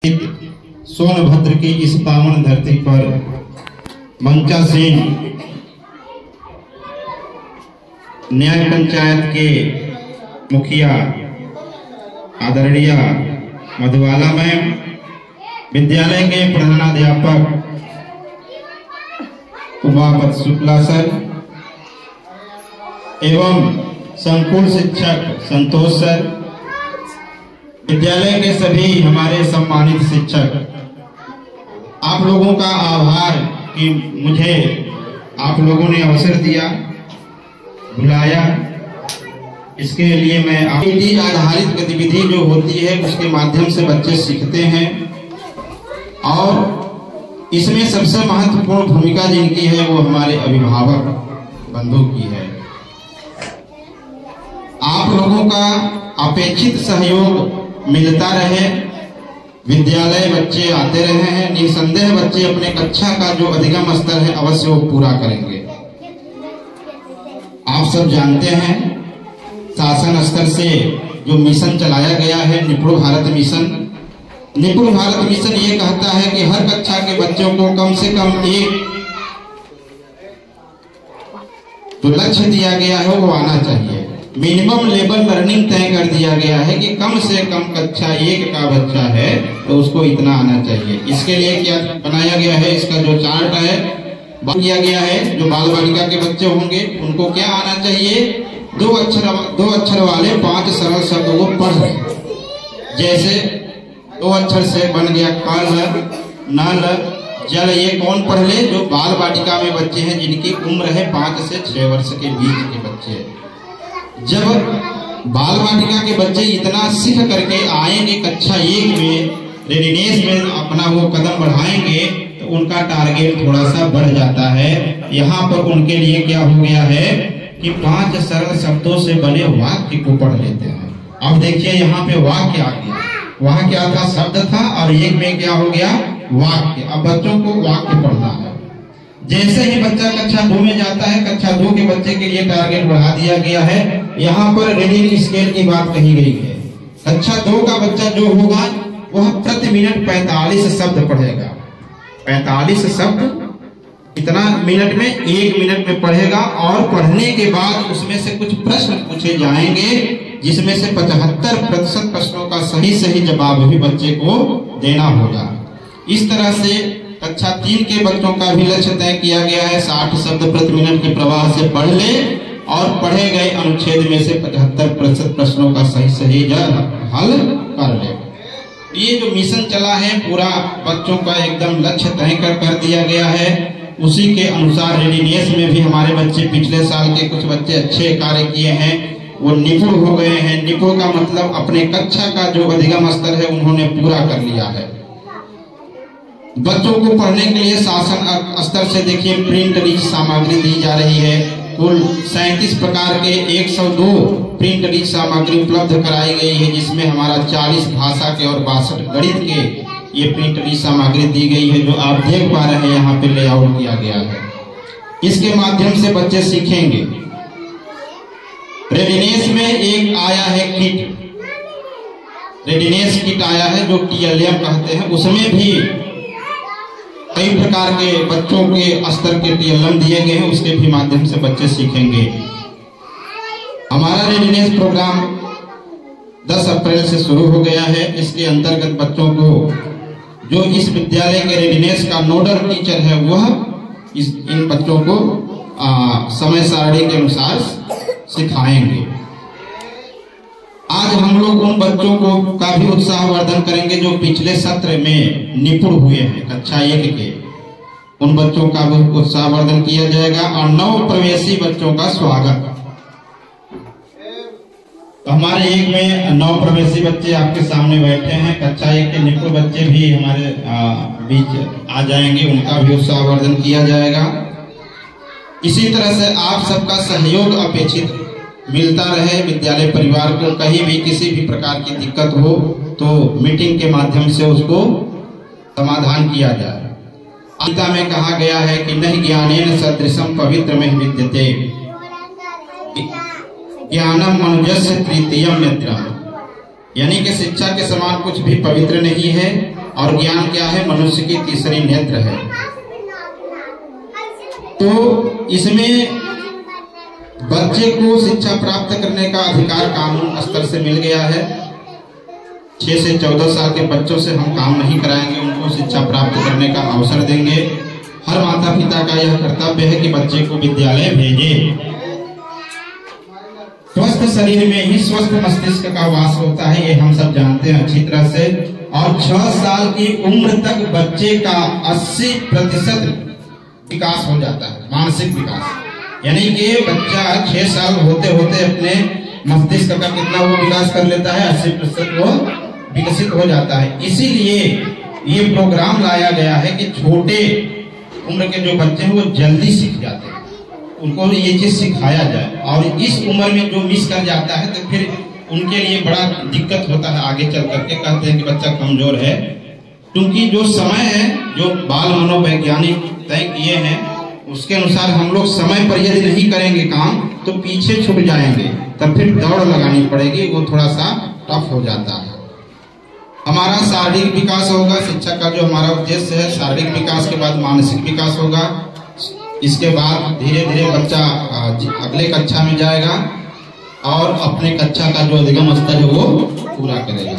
सोनभद्र की इस पावन धरती पर मंचासीन न्याय पंचायत के मुखिया आदरणीय मधुबाला मैम, विद्यालय के प्रधानाध्यापक उमापत शुक्ला सर एवं संकुल शिक्षक संतोष सर, विद्यालय के सभी हमारे सम्मानित शिक्षक, आप लोगों का आभार कि मुझे आप लोगों ने अवसर दिया, बुलाया। इसके लिए मैं आधारित गतिविधि जो होती है उसके माध्यम से बच्चे सीखते हैं और इसमें सबसे महत्वपूर्ण भूमिका जिनकी है वो हमारे अभिभावक बंधु की है। आप लोगों का अपेक्षित सहयोग मिलता रहे, विद्यालय बच्चे आते रहे हैं, निसंदेह बच्चे अपने कक्षा का जो अधिगम स्तर है अवश्य वो पूरा करेंगे। आप सब जानते हैं शासन स्तर से जो मिशन चलाया गया है निपुण भारत मिशन, निपुण भारत मिशन ये कहता है कि हर कक्षा के बच्चों को कम से कम एक जो लक्ष्य दिया गया है वो आना चाहिए। मिनिमम लेवल लर्निंग तय कर दिया गया है कि कम से कम कक्षा 1 का बच्चा है तो उसको इतना आना चाहिए। इसके लिए क्या बनाया गया है, इसका जो चार्ट है किया गया है, जो बाल बालिका के बच्चे होंगे उनको क्या आना चाहिए, दो अक्षर वाले 5 सरल शब्दों को पढ़। जैसे 2 अक्षर से बन गया कल, नल, जल, ये कौन पढ़ ले, जो बाल बालिका में बच्चे हैं जिनकी उम्र है 5 से 6 वर्ष के बीच के बच्चे। जब बाल बालिका के बच्चे इतना सीख करके आएंगे कक्षा 1 में रेडीनेस में अपना वो कदम बढ़ाएंगे तो उनका टारगेट थोड़ा सा बढ़ जाता है। यहाँ पर उनके लिए क्या हो गया है कि 5 सरल शब्दों से बने वाक्य को पढ़ लेते हैं। अब देखिए यहाँ पे वाक्य आ गया, वहाँ क्या था, शब्द था और 1 में क्या हो गया, वाक्य। अब बच्चों को वाक्य पढ़ना है। जैसे ही बच्चा कक्षा 2 में जाता है, कक्षा 2 के बच्चे के लिए टारगेट बढ़ा दिया गया है। यहाँ पर रीडिंग स्केल की बात कही गई है। कक्षा 2 का बच्चा जो होगा वह प्रति मिनट 45 शब्द पढ़ेगा। 45 शब्द इतना मिनट में 1 मिनट में पढ़ेगा और पढ़ने के बाद उसमें से कुछ प्रश्न पूछे जाएंगे जिसमें से 75% प्रश्नों का सही जवाब भी बच्चे को देना होगा। इस तरह से कक्षा 3 के बच्चों का भी लक्ष्य तय किया गया है, 60 शब्द प्रति मिनट के प्रवाह से पढ़ ले और पढ़े गए अनुच्छेद में से 75% प्रश्नों का सही हल कर ले। ये जो मिशन चला है पूरा बच्चों का एकदम लक्ष्य तय कर दिया गया है। उसी के अनुसार रेडीनेस में भी हमारे बच्चे पिछले साल के कुछ बच्चे अच्छे कार्य किए हैं, वो निपुण हो गए हैं। निपुण का मतलब अपने कक्षा का जो अधिगम स्तर है उन्होंने पूरा कर लिया है। बच्चों को पढ़ने के लिए शासन स्तर से देखिए प्रिंट रिच सामग्री दी जा रही है। कुल 37 प्रकार के 102 प्रिंट रिच सामग्री उपलब्ध कराई गई है, जिसमें हमारा 40 भाषा के और 62 गणित के ये प्रिंट रिच सामग्री दी गई है, जो आप देख पा रहे हैं यहाँ पे लेआउट किया गया है। इसके माध्यम से बच्चे सीखेंगे। रेडीनेस में एक आया है किट, रेडीनेस किट आया है जो TLM कहते हैं। उसमें भी कई प्रकार के बच्चों के स्तर के TLM दिए गए हैं, उसके भी माध्यम से बच्चे सीखेंगे। हमारा रेडीनेस प्रोग्राम 10 अप्रैल से शुरू हो गया है। इसके अंतर्गत बच्चों को जो इस विद्यालय के रेडीनेस का नोडल टीचर है वह इन बच्चों को समय सारणी के अनुसार सिखाएंगे। आज हम लोग उन बच्चों को का भी उत्साहवर्धन करेंगे जो पिछले सत्र में निपुण हुए हैं कक्षा 1 के, उन बच्चों का भी उत्साहवर्धन किया जाएगा और नव प्रवेशी बच्चों का स्वागत। तो हमारे 1 में नव प्रवेशी बच्चे आपके सामने बैठे हैं। कक्षा 1 के निपुण बच्चे भी हमारे बीच आ जाएंगे, उनका भी उत्साहवर्धन किया जाएगा। इसी तरह से आप सबका सहयोग अपेक्षित मिलता रहे। विद्यालय परिवार को कहीं भी किसी भी प्रकार की दिक्कत हो तो मीटिंग के माध्यम से उसको समाधान किया जाए। गीता में कहा गया है कि नहीं ज्ञानेन सदृशम पवित्र में विद्यते, ज्ञानम मनुजस्य तृतीयम यत्र। यानी कि शिक्षा के समान कुछ भी पवित्र नहीं है और ज्ञान क्या है? मनुष्य की तीसरी नेत्र है। तो इसमें बच्चे को शिक्षा प्राप्त करने का अधिकार कानून स्तर से मिल गया है। 6 से 14 साल के बच्चों से हम काम नहीं कराएंगे, उनको शिक्षा प्राप्त करने का अवसर देंगे। हर माता पिता का यह कर्तव्य है कि बच्चे को विद्यालय भेजे। स्वस्थ शरीर में ही स्वस्थ मस्तिष्क का वास होता है, ये हम सब जानते हैं अच्छी तरह से। और 6 साल की उम्र तक बच्चे का 80% विकास हो जाता है, मानसिक विकास। यानी कि बच्चा 6 साल होते होते अपने मस्तिष्क का कितना वो विकास कर लेता है? 80% वो विकसित हो जाता है। इसीलिए ये प्रोग्राम लाया गया है कि छोटे उम्र के जो बच्चे हैं वो जल्दी सीख जाते हैं, उनको ये चीज सिखाया जाए। और इस उम्र में जो मिस कर जाता है तो फिर उनके लिए बड़ा दिक्कत होता है आगे चल करके। कहते हैं कि बच्चा कमजोर है, क्योंकि जो समय है, जो बाल मनोवैज्ञानिक तय किए हैं, उसके अनुसार हम लोग समय पर यदि नहीं करेंगे काम तो पीछे छूट जाएंगे, तब फिर दौड़ लगानी पड़ेगी, वो थोड़ा सा टफ हो जाता है। हमारा शारीरिक विकास होगा, शिक्षा का जो हमारा उद्देश्य है, शारीरिक विकास के बाद मानसिक विकास होगा। इसके बाद धीरे धीरे बच्चा अगले कक्षा में जाएगा और अपने कक्षा का जो अधिगम स्तर है वो पूरा करेगा।